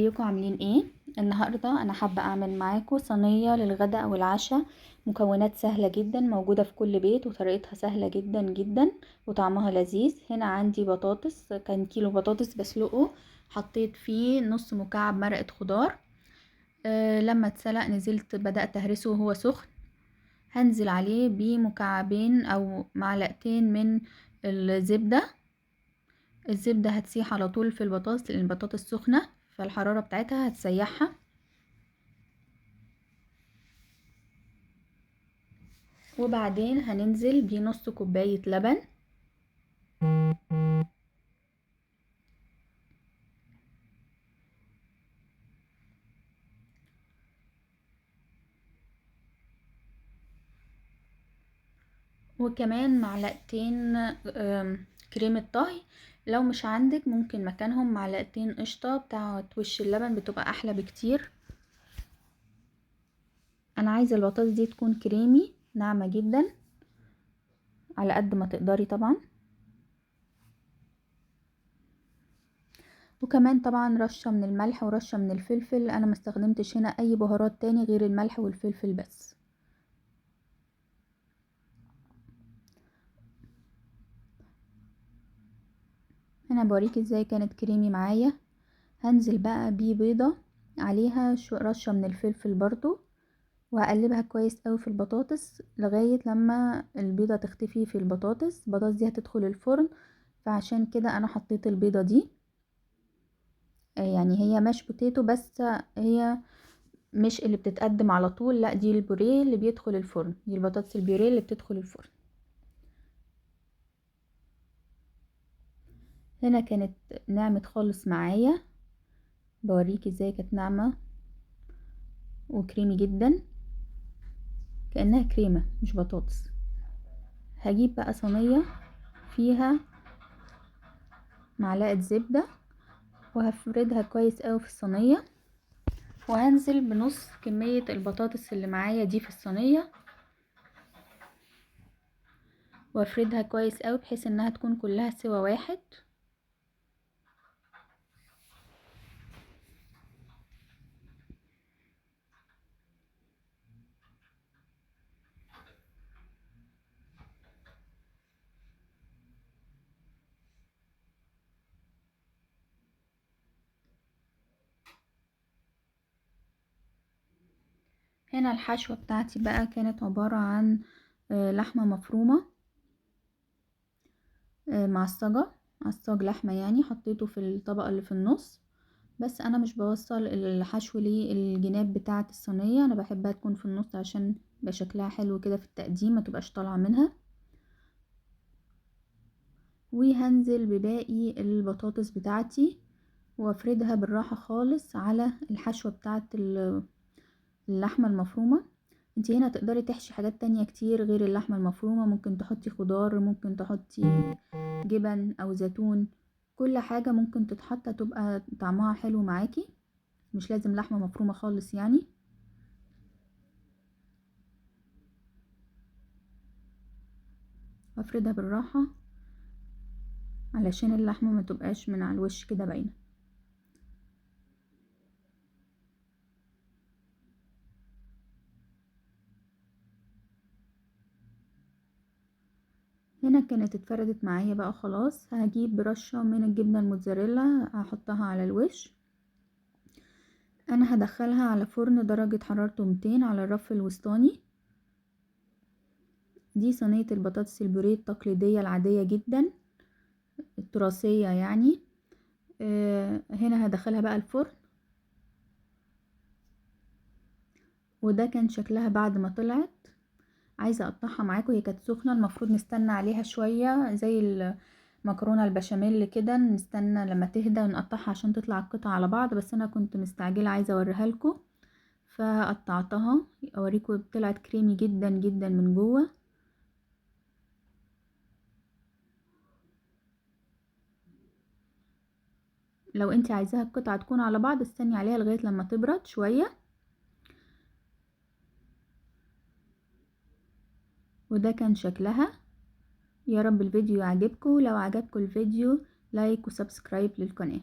ازيكم عاملين ايه؟ النهارده انا حابه اعمل معاكم صينيه للغداء او العشاء. مكونات سهله جدا موجوده في كل بيت وطريقتها سهله جدا جدا وطعمها لذيذ. هنا عندي بطاطس، كان كيلو بطاطس بسلقه، حطيت فيه نص مكعب مرقه خضار. لما اتسلق نزلت بدأت اهرسه وهو سخن. هنزل عليه بمكعبين او معلقتين من الزبده. الزبدة هتسيح على طول في البطاطس لان البطاطس سخنة، فالحرارة بتاعتها هتسيحها. وبعدين هننزل بنص كوباية لبن، وكمان معلقتين كريمة طهي. لو مش عندك ممكن مكانهم معلقتين قشطة بتاعة وش اللبن، بتبقى احلى بكتير. انا عايزة البطاطس دي تكون كريمي ناعمة جدا على قد ما تقدري طبعا. وكمان طبعا رشة من الملح ورشة من الفلفل، انا مستخدمتش هنا اي بهارات تاني غير الملح والفلفل بس. هنا بوريكي ازاي كانت كريمي معايا. هنزل بقى ببيضة عليها رشة من الفلفل برضو، وهقلبها كويس قوي في البطاطس لغاية لما البيضة تختفي في البطاطس دي هتدخل الفرن، فعشان كده انا حطيت البيضة دي. يعني هي ماش بوتيتو، بس هي مش اللي بتتقدم على طول، لا دي البوريه اللي بيدخل الفرن، دي البطاطس البيوريه اللي بتدخل الفرن. هنا كانت نعمت خالص معايا، بوريكي ازاي كانت ناعمة وكريمي جدا كأنها كريمة مش بطاطس. هجيب بقى صينية فيها معلقة زبدة وهفردها كويس قوي في الصينية، وهنزل بنص كمية البطاطس اللي معايا دي في الصينية، وافردها كويس قوي بحيث انها تكون كلها سوا واحد. هنا الحشوة بتاعتي بقى كانت عبارة عن لحمة مفرومة، معصجة عصاج لحمة يعني، حطيته في الطبقة اللي في النص. بس انا مش بوصل الحشو للجناب بتاعة الصينية، انا بحبها تكون في النص عشان يبقى شكلها حلو كده في التقديم، ما تبقاش طالعة منها. وهنزل بباقي البطاطس بتاعتي وافردها بالراحة خالص على الحشوة بتاعة اللحمة المفرومة. انتي هنا تقدري تحشي حاجات تانية كتير غير اللحمة المفرومة، ممكن تحطي خضار، ممكن تحطي جبن او زيتون، كل حاجة ممكن تتحط تبقى طعمها حلو معاكي، مش لازم لحمة مفرومة خالص يعني. وافردها بالراحة علشان اللحمة ما تبقاش من على الوش كده باينة. هنا كانت اتفردت معايا بقى خلاص. هجيب رشة من الجبنة الموتزاريلا هحطها على الوش. انا هدخلها على فرن درجة حرارته 200 على الرف الوسطاني. دي صينية البطاطس البوريه التقليدية العادية جدا التراثية يعني. هنا هدخلها بقى الفرن، وده كان شكلها بعد ما طلعت. عايزة اقطعها معاكم، هي كانت سخنة، المفروض نستنى عليها شوية زي المكرونة البشاميل كده، نستنى لما تهدى ونقطعها عشان تطلع القطع على بعض، بس انا كنت مستعجلة عايزة اوريها لكم فقطعتها اوريكم. طلعت كريمي جدا جدا من جوه. لو انت عايزاها القطعة تكون على بعض استني عليها لغاية لما تبرد شوية. وده كان شكلها. يا رب الفيديو يعجبكم، لو عجبكم الفيديو لايك وسبسكرايب للقناة.